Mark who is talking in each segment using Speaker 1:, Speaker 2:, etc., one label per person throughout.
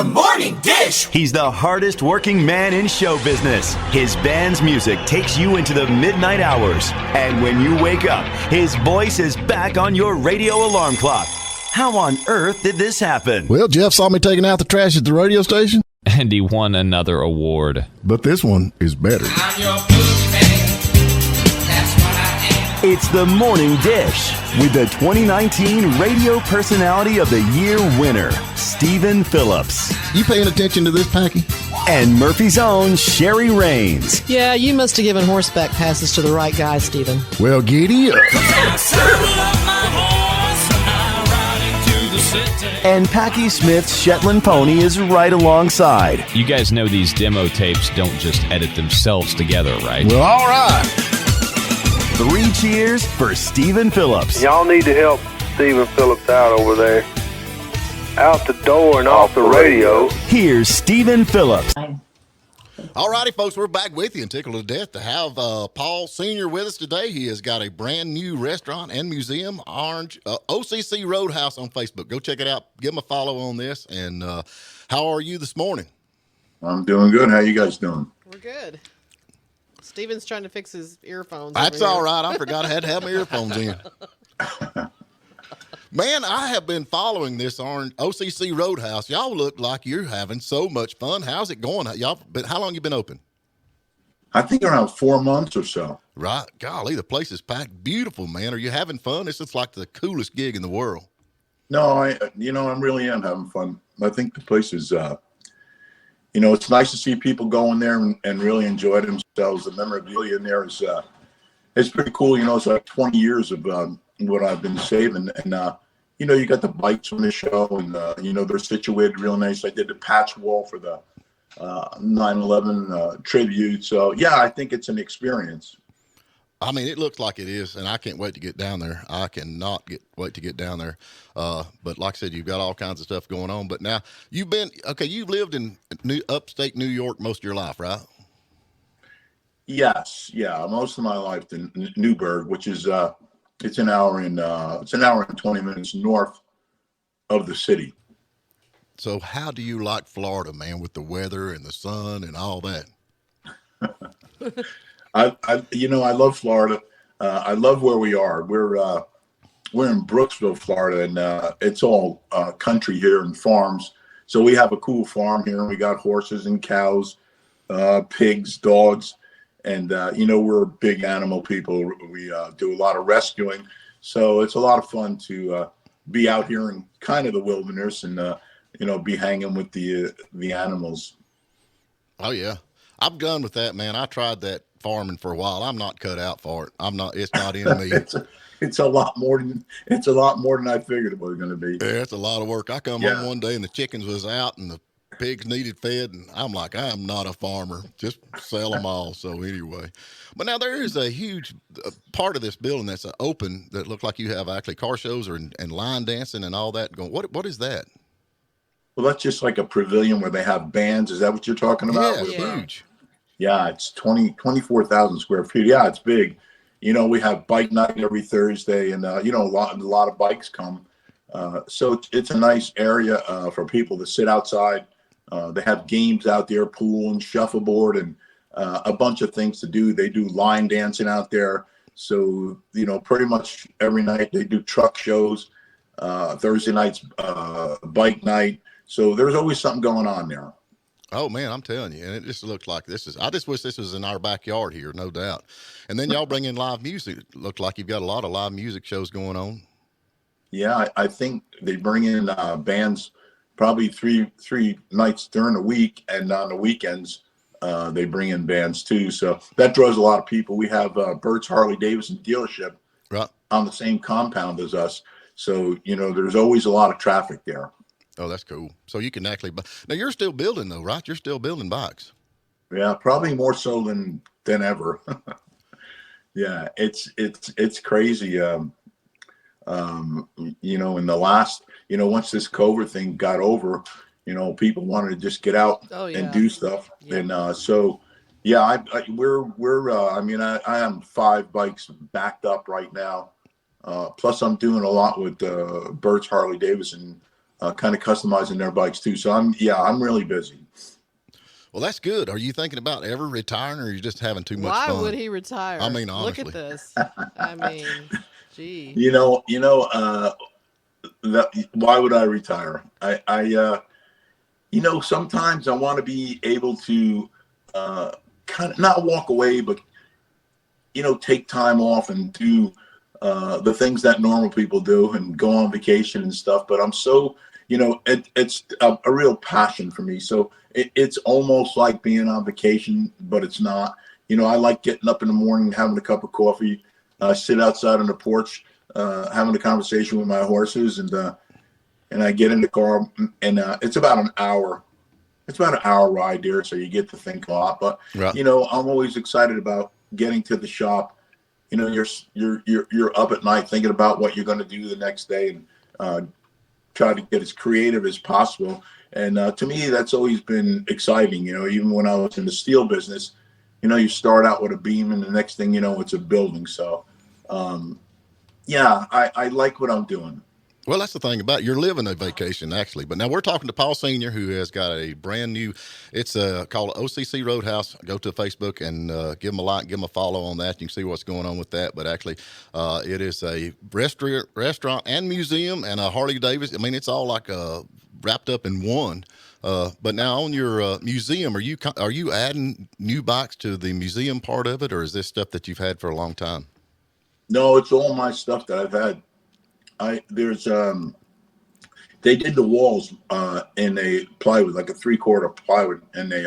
Speaker 1: The Morning Dish.
Speaker 2: He's the hardest working man in show business. His band's music takes you into the midnight hours. And when you wake up, his voice is back on your radio alarm clock. How on earth did this happen?
Speaker 3: Well, Jeff saw me taking out the trash at the radio station.
Speaker 4: And he won another award.
Speaker 3: But this one is better.
Speaker 1: I'm your boogeyman. That's what I am.
Speaker 2: It's The Morning Dish with the 2019 Radio Personality of the Year winner, Stephen Phillips.
Speaker 3: You paying attention to this, Packy?
Speaker 2: And Murphy's own Sherry Raines.
Speaker 5: Yeah, you must have given horseback passes to the right guy, Stephen.
Speaker 3: Well, giddy up.
Speaker 2: And Packy Smith's Shetland pony is right alongside.
Speaker 4: You guys know these demo tapes don't just edit themselves together, right?
Speaker 3: Well, all right.
Speaker 2: 3 cheers for Stephen Phillips.
Speaker 6: Y'all need to help Stephen Phillips out over there. Out the door and off the radio.
Speaker 2: Here's Stephen Phillips.
Speaker 3: All righty, folks, we're back with you and tickled to death to have Paul Sr. with us today. He has got a brand new restaurant and museum, OCC Road House on Facebook. Go check it out. Give him a follow on this. And how are you this morning?
Speaker 7: I'm doing good. How you guys doing?
Speaker 5: We're good. Stephen's trying to fix his earphones.
Speaker 3: That's all right. I forgot I had to have my earphones in. Man, I have been following this on OCC Road House. Y'all look like you're having so much fun. How's it going? How long you been open?
Speaker 7: I think around 4 months or so.
Speaker 3: Right. Golly, the place is packed. Beautiful, man. Are you having fun? This is like the coolest gig in the world.
Speaker 7: No, I really am having fun. I think the place is, it's nice to see people go in there and really enjoy themselves. The memorabilia in there is, it's pretty cool. It's like 20 years of what I've been saving. And, you got the bikes from the show and, they're situated real nice. I did the patch wall for the 9/11 tribute. So, yeah, I think it's an experience.
Speaker 3: I mean, it looks like it is, and I can't wait to get down there. I cannot wait to get down there. But like I said, you've got all kinds of stuff going on. But now you've lived in upstate New York most of your life, right?
Speaker 7: Yes. Yeah. Most of my life in Newburgh, which is, it's an hour and 20 minutes north of the city.
Speaker 3: So how do you like Florida, man, with the weather and the sun and all that?
Speaker 7: I love Florida. I love where we are. We're in Brooksville, Florida, and it's all country here and farms. So we have a cool farm here, and we got horses and cows, pigs, dogs, and we're big animal people. We do a lot of rescuing, so it's a lot of fun to be out here in kind of the wilderness and be hanging with the animals.
Speaker 3: Oh yeah, I've done with that, man. I tried that farming for a while. I'm not cut out for it. It's not in me.
Speaker 7: It's a lot more than I figured it was going to be.
Speaker 3: Yeah, it's a lot of work. I come home one day and the chickens was out and the pigs needed fed, and I'm like, I'm not a farmer. Just sell them all. So anyway, but now there is a huge part of this building that's open that looks like you have actually car shows and line dancing and all that going. What is that?
Speaker 7: Well, that's just like a pavilion where they have bands. Is that what you're talking about?
Speaker 3: Yeah, it's huge.
Speaker 7: Yeah, it's 24,000 square feet. Yeah, it's big. We have bike night every Thursday, and a lot of bikes come. So it's a nice area for people to sit outside. They have games out there, pool and shuffleboard, and a bunch of things to do. They do line dancing out there. So pretty much every night they do truck shows. Thursday night's bike night. So there's always something going on there.
Speaker 3: Oh man, I'm telling you, and it just looks like I just wish this was in our backyard here, no doubt. And then y'all bring in live music. It looks like you've got a lot of live music shows going on.
Speaker 7: Yeah, I think they bring in bands probably three nights during the week, and on the weekends they bring in bands too. So that draws a lot of people. We have Bert's Harley Davidson dealership
Speaker 3: right
Speaker 7: on the same compound as us. So there's always a lot of traffic there.
Speaker 3: Oh, that's cool. So you can actually now you're still building though, right? You're still building bikes.
Speaker 7: Yeah, probably more so than ever. Yeah, it's crazy. In the last, once this COVID thing got over, people wanted to just get out and do stuff. Yeah. And so, yeah, I have 5 bikes backed up right now. Plus I'm doing a lot with Bert's Harley Davidson kind of customizing their bikes too. So I'm really busy.
Speaker 3: Well, that's good. Are you thinking about ever retiring, or are you just having too much
Speaker 5: Why
Speaker 3: fun?
Speaker 5: would he retire?
Speaker 3: I mean,
Speaker 5: Look
Speaker 3: honestly.
Speaker 5: at this. I mean, gee.
Speaker 7: Why would I retire? Sometimes I want to be able to kind of not walk away, but take time off and do the things that normal people do and go on vacation and stuff. But I'm so, it's a real passion for me. So it's almost like being on vacation, but it's not. I like getting up in the morning, having a cup of coffee, sit outside on the porch, having a conversation with my horses, and I get in the car, and it's about an hour. It's about an hour ride there, so you get to think a lot. But
Speaker 3: Right.
Speaker 7: I'm always excited about getting to the shop. You're up at night thinking about what you're going to do the next day, and try to get as creative as possible. And to me, that's always been exciting. Even when I was in the steel business, you start out with a beam, and the next thing you know, it's a building. So, I like what I'm doing.
Speaker 3: Well, that's the thing about it. You're living a vacation, actually. But now we're talking to Paul Sr., who has got a brand new, it's called OCC Road House. Go to Facebook and give him a like, give him a follow on that. You can see what's going on with that. But actually, it is a restaurant and museum and a Harley Davidson. I mean, it's all like wrapped up in one. But now on your museum, are you adding new bikes to the museum part of it, or is this stuff that you've had for a long time?
Speaker 7: No, it's all my stuff that I've had. They did the walls in a plywood, like a 3/4 plywood, and they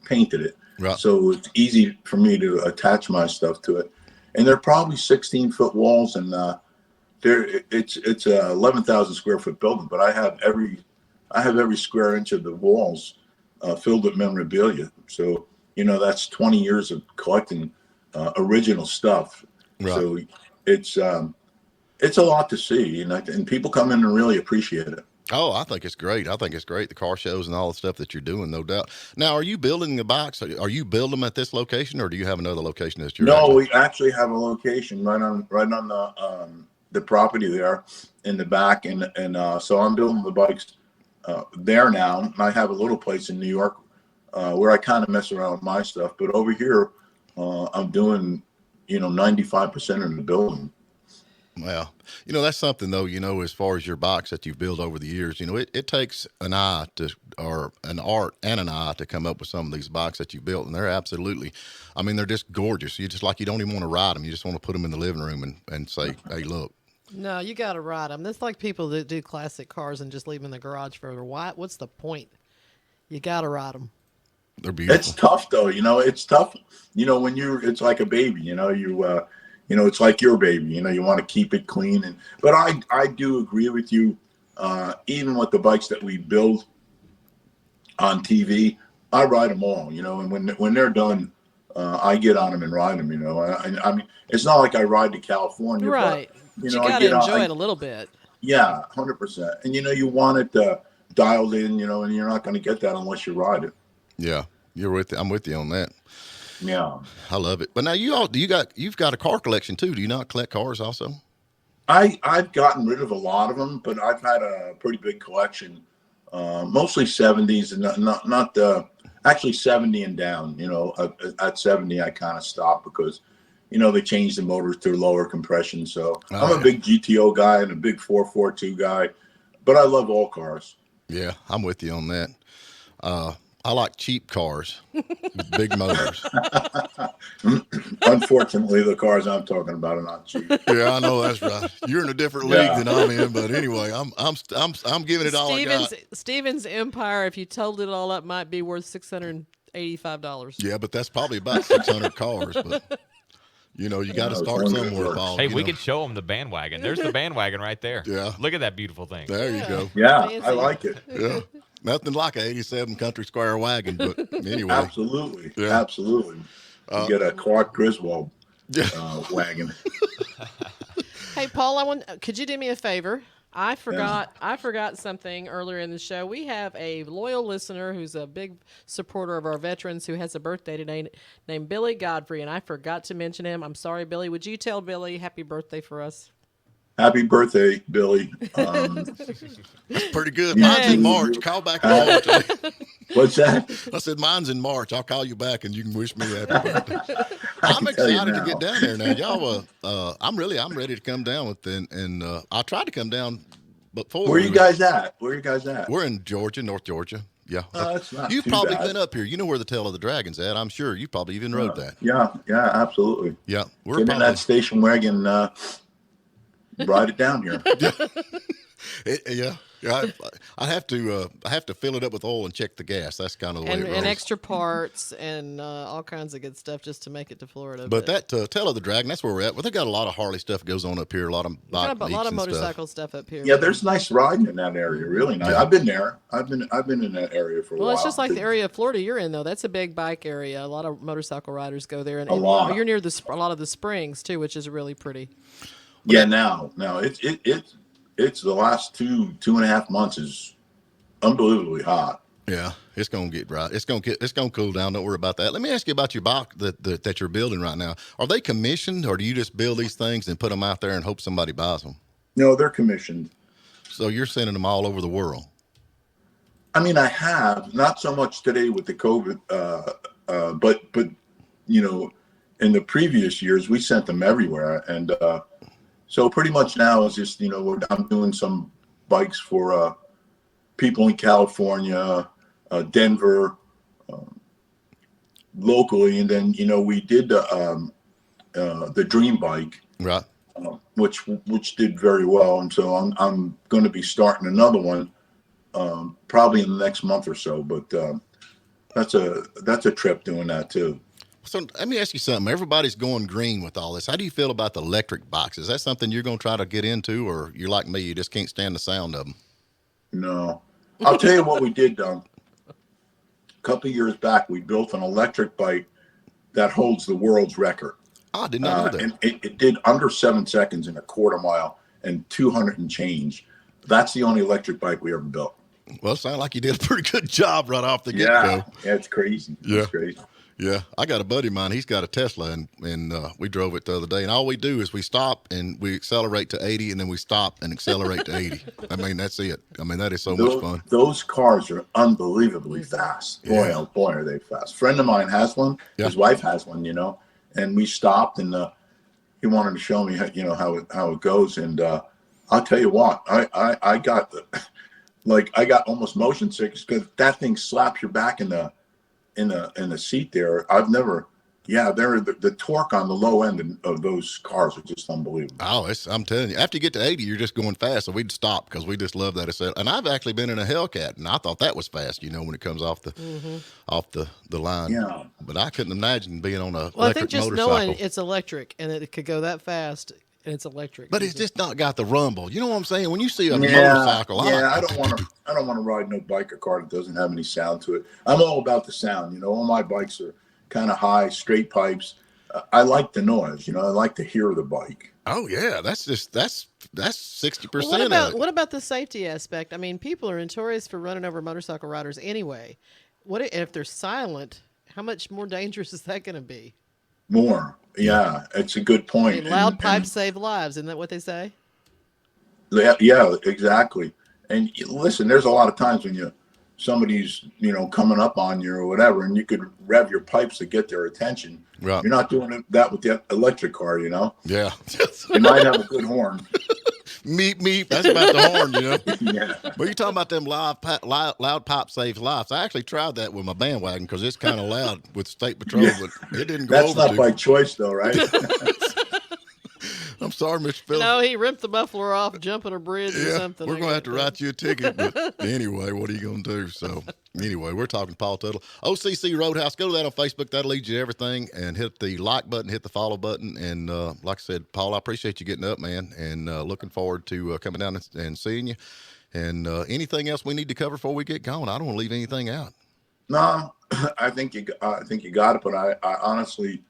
Speaker 7: painted it.
Speaker 3: Right.
Speaker 7: So it's easy for me to attach my stuff to it. And they're probably 16-foot walls, and it's a 11,000 square foot building. But I have every square inch of the walls filled with memorabilia. So that's 20 years of collecting original stuff.
Speaker 3: Right.
Speaker 7: So it's a lot to see, and people come in and really appreciate it.
Speaker 3: Oh, I think it's great. I think it's great. The car shows and all the stuff that you're doing, no doubt. Now, are you building the bikes? Are you building them at this location, or do you have another location that you're?
Speaker 7: No, we actually have a location right on the property there in the back, and so I'm building the bikes there now. I have a little place in New York where I kind of mess around with my stuff, but over here I'm doing 95% of the building.
Speaker 3: Well, that's something though, as far as your bikes that you've built over the years, it takes an art and an eye to come up with some of these bikes that you built. And they're absolutely, they're just gorgeous. You don't even want to ride them. You just want to put them in the living room and say, hey, look.
Speaker 5: No, you got to ride them. It's like people that do classic cars and just leave them in the garage forever. What's the point? You got to ride them.
Speaker 3: They're beautiful.
Speaker 7: It's tough though. It's tough. When it's like a baby, it's like your baby, you want to keep it clean. But I do agree with you. Even with the bikes that we build on TV, I ride them all, and when they're done, I get on them and ride them, it's not like I ride to California,
Speaker 5: right.
Speaker 7: But,
Speaker 5: you got to enjoy it a little bit.
Speaker 7: Yeah, 100%. And, you want it dialed in, and you're not going to get that unless you ride it.
Speaker 3: Yeah, I'm with you on that.
Speaker 7: Yeah,
Speaker 3: I love it. But now you've got a car collection too. Do you not collect cars also?
Speaker 7: I've gotten rid of a lot of them, but I've had a pretty big collection, mostly 70s and not actually 70 and down. At 70 I kind of stopped because they changed the motors to lower compression. So I'm a big GTO guy and a big 442 guy, but I love all cars.
Speaker 3: Yeah, I'm with you on that. I like cheap cars with big motors.
Speaker 7: Unfortunately, the cars I'm talking about are not cheap.
Speaker 3: Yeah, I know that's right. You're in a different league than I'm in, but anyway, I'm giving it all I got.
Speaker 5: Steven's Empire, if you totaled it all up, might be worth $685.
Speaker 3: Yeah, but that's probably about 600 cars. But you got to start somewhere, Paul.
Speaker 8: Hey, we could show them the bandwagon. There's the bandwagon right there.
Speaker 3: Yeah,
Speaker 8: look at that beautiful thing.
Speaker 3: There you go.
Speaker 7: Yeah, I like it.
Speaker 3: Yeah. Nothing like a 87 Country Squire wagon, but anyway.
Speaker 7: Absolutely. Yeah. Absolutely. You get a Clark Griswold wagon.
Speaker 5: Hey, Paul, could you do me a favor? I forgot something earlier in the show. We have a loyal listener who's a big supporter of our veterans who has a birthday today named Billy Godfrey, and I forgot to mention him. I'm sorry, Billy. Would you tell Billy happy birthday for us?
Speaker 7: Happy birthday, Billy.
Speaker 3: That's pretty good. Mine's in March. Call back in March.
Speaker 7: What's that?
Speaker 3: I said, mine's in March. I'll call you back and you can wish me happy birthday.
Speaker 7: I
Speaker 3: I'm
Speaker 7: can tell you
Speaker 3: excited to
Speaker 7: now.
Speaker 3: get down there now. Y'all, I'm ready to come down with and I tried to come down before.
Speaker 7: Where you guys at? Where you guys at?
Speaker 3: We're in Georgia, North Georgia. Yeah.
Speaker 7: That's not
Speaker 3: You've
Speaker 7: too
Speaker 3: probably
Speaker 7: bad.
Speaker 3: been up here. You know where the Tail of the Dragon's at. I'm sure you probably even rode that.
Speaker 7: Yeah, absolutely.
Speaker 3: Yeah. We're
Speaker 7: Get in that station wagon, ride it down here.
Speaker 3: Yeah, I have to fill it up with oil and check the gas. That's kind of the way it rolls.
Speaker 5: And extra parts and all kinds of good stuff just to make it to Florida.
Speaker 3: But that Tail of the Dragon, that's where we're at. Well, they got a lot of Harley stuff goes on up here. A lot of bike
Speaker 5: a lot of
Speaker 3: meets and
Speaker 5: motorcycle stuff up here.
Speaker 7: Yeah, there's nice riding in that area. Really nice.
Speaker 3: Yeah.
Speaker 7: I've been there. I've been in that area for a while.
Speaker 5: Well, it's just like the area of Florida you're in, though. That's a big bike area. A lot of motorcycle riders go there, and
Speaker 7: A lot.
Speaker 5: you're near a lot of the springs too, which is really pretty.
Speaker 7: Yeah, now it's the last 2.5 months is unbelievably hot.
Speaker 3: Yeah, it's gonna get right. It's gonna cool down. Don't worry about that. Let me ask you about your bike that you're building right now. Are they commissioned, or do you just build these things and put them out there and hope somebody buys them?
Speaker 7: No, they're commissioned.
Speaker 3: So you're sending them all over the world.
Speaker 7: I mean, I have not so much today with the COVID, but you know, in the previous years we sent them everywhere, and so pretty much now is just I'm doing some bikes for people in California, Denver, locally, and then we did the Dream bike,
Speaker 3: Right.
Speaker 7: which did very well, and so I'm going to be starting another one probably in the next month or so. But that's a trip doing that too.
Speaker 3: So let me ask you something. Everybody's going green with all this. How do you feel about the electric bikes? Is that something you're going to try to get into, or you're like me, you just can't stand the sound of them?
Speaker 7: No, I'll tell you what we did, Don. A couple of years back, we built an electric bike that holds the world's record.
Speaker 3: I did not know that.
Speaker 7: And it did under 7 seconds in a quarter mile and 200 and change. That's the only electric bike we ever built.
Speaker 3: Well, it sounded like you did a pretty good job right off the get-go.
Speaker 7: Yeah, it's crazy.
Speaker 3: Yeah.
Speaker 7: It's crazy.
Speaker 3: Yeah, I got a buddy of mine. He's got a Tesla, and we drove it the other day. And all we do is we stop and we accelerate to 80, and then we stop and accelerate to 80. I mean, that's it. I mean, that is so much fun.
Speaker 7: Those cars are unbelievably fast. Boy,
Speaker 3: Yeah.
Speaker 7: oh boy, are they fast. A friend of mine has one.
Speaker 3: Yeah.
Speaker 7: His wife has one, and we stopped, and he wanted to show me how it goes. And I'll tell you what, I got I got almost motion sickness because that thing slaps your back in the seat there. I've never, the torque on the low end of those cars are just unbelievable.
Speaker 3: Oh, I'm telling you, after you get to 80, you're just going fast. So we'd stop because we just love that. And I've actually been in a Hellcat, and I thought that was fast, when it comes off the line.
Speaker 7: Yeah.
Speaker 3: But I couldn't imagine being on a
Speaker 5: Well, I
Speaker 3: electric
Speaker 5: think just
Speaker 3: motorcycle.
Speaker 5: knowing it's electric and it could go that fast, and it's electric.
Speaker 3: But it's just not got the rumble. You know what I'm saying? When you see a motorcycle,
Speaker 7: I don't want to ride no bike or car that doesn't have any sound to it. I'm all about the sound. All my bikes are kind of high, straight pipes. I like the noise. I like to hear the bike.
Speaker 3: Oh yeah, that's 60%
Speaker 5: Well,
Speaker 3: of it.
Speaker 5: what about the safety aspect? I mean, people are notorious for running over motorcycle riders anyway. If they're silent, how much more dangerous is that going to be?
Speaker 7: More. Yeah, it's a good point.
Speaker 5: I mean, loud pipes save lives. Isn't that what they say?
Speaker 7: Yeah, exactly. And listen, there's a lot of times when somebody's coming up on you or whatever, and you could rev your pipes to get their attention.
Speaker 3: Right.
Speaker 7: You're not doing that with the electric car.
Speaker 3: Yeah.
Speaker 7: You might have a good horn.
Speaker 3: Meep meep. That's about the horn,
Speaker 7: Yeah.
Speaker 3: But you're talking about them loud pop saves lives. I actually tried that with my bandwagon because it's kind of loud with state patrol, but it didn't go
Speaker 7: That's
Speaker 3: over.
Speaker 7: not
Speaker 3: too
Speaker 7: by choice, though, right?
Speaker 3: I'm sorry, Mr. Phillips.
Speaker 5: No, he ripped the muffler off jumping a bridge or something.
Speaker 3: We're going to have to write you a ticket. But anyway, what are you going to do? So anyway, we're talking Paul Teutul. OCC Road House. Go to that on Facebook. That'll lead you to everything. And hit the like button, hit the follow button. And like I said, Paul, I appreciate you getting up, man. And looking forward to coming down and seeing you. And anything else we need to cover before we get going? I don't want to leave anything out.
Speaker 7: No, I think you got it. But I honestly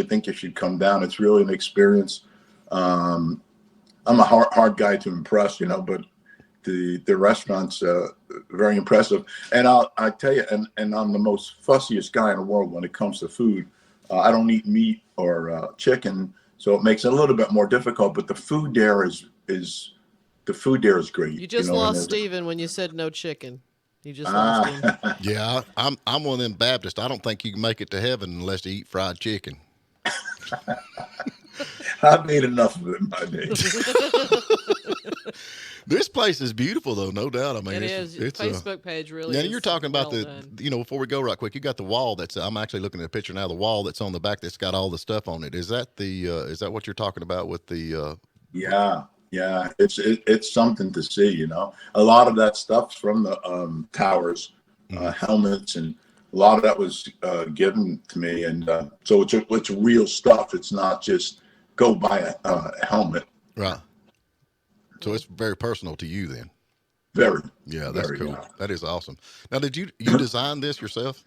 Speaker 7: think you should come down. It's really an experience. I'm a hard guy to impress, but the restaurant's very impressive. And I tell you, and I'm the most fussiest guy in the world when it comes to food. I don't eat meat or chicken, So it makes it a little bit more difficult. But the food there is great.
Speaker 5: You just
Speaker 7: know,
Speaker 5: lost Steven when you said no chicken. You just lost him.
Speaker 3: Yeah, I'm one of them Baptists. I don't think you can make it to heaven unless you eat fried chicken.
Speaker 7: I've made enough of it in my day.
Speaker 3: This place is beautiful, though, no doubt. I mean,
Speaker 5: It's Facebook page really.
Speaker 3: Now
Speaker 5: is
Speaker 3: you're talking about
Speaker 5: well done.
Speaker 3: before we go right quick, you got the wall that's. I'm actually looking at a picture now. The wall that's on the back that's got all the stuff on it. Is that is that what you're talking about with the?
Speaker 7: Yeah, it's something to see. You know, a lot of that stuff's from the towers, helmets, and a lot of that was given to me, and so it's real stuff. It's not just go buy a helmet.
Speaker 3: Right. So it's very personal to you then.
Speaker 7: Very.
Speaker 3: Yeah, that's
Speaker 7: very,
Speaker 3: cool.
Speaker 7: yeah.
Speaker 3: That is awesome. Now, did you design this yourself?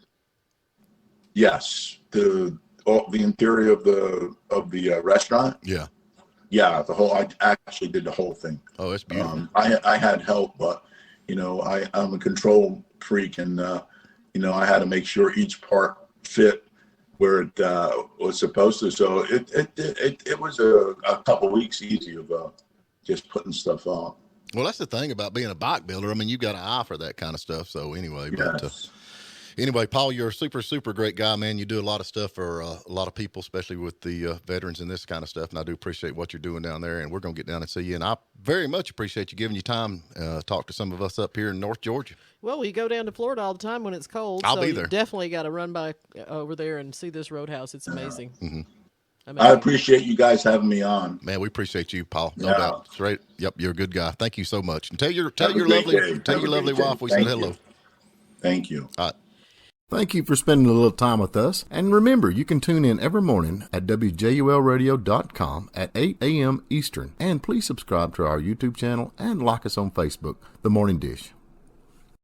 Speaker 7: Yes, the interior of the restaurant.
Speaker 3: Yeah.
Speaker 7: Yeah, I actually did the whole thing.
Speaker 3: Oh, it's beautiful.
Speaker 7: I had help, but I'm a control freak, and I had to make sure each part fit where it was supposed to. So it was a couple weeks easy of just putting stuff on.
Speaker 3: Well, that's the thing about being a bike builder. I mean, you've got an eye for that kind of stuff. So anyway, but
Speaker 7: Yes.
Speaker 3: anyway, Paul, you're a super, super great guy, man. You do a lot of stuff for a lot of people, especially with the veterans and this kind of stuff. And I do appreciate what you're doing down there. And we're going to get down and see you. And I very much appreciate you giving you time talk to some of us up here in North Georgia.
Speaker 5: Well, we go down to Florida all the time when it's cold.
Speaker 3: I'll
Speaker 5: so
Speaker 3: be
Speaker 5: you
Speaker 3: there.
Speaker 5: definitely got to run by over there and see this roadhouse. It's amazing.
Speaker 3: Mm-hmm.
Speaker 7: I appreciate you guys having me on.
Speaker 3: Man, we appreciate you, Paul. No
Speaker 7: Yeah.
Speaker 3: doubt. Straight. Yep, you're a good guy. Thank you so much. And tell your
Speaker 7: Have a great
Speaker 3: lovely
Speaker 7: day. Have a
Speaker 3: lovely
Speaker 7: great day.
Speaker 3: wife we said
Speaker 7: Thank
Speaker 3: hello.
Speaker 7: you. Thank you.
Speaker 3: All right.
Speaker 9: Thank you for spending a little time with us. And remember, you can tune in every morning at WJULradio.com at 8 a.m. Eastern. And please subscribe to our YouTube channel and like us on Facebook, The Morning Dish.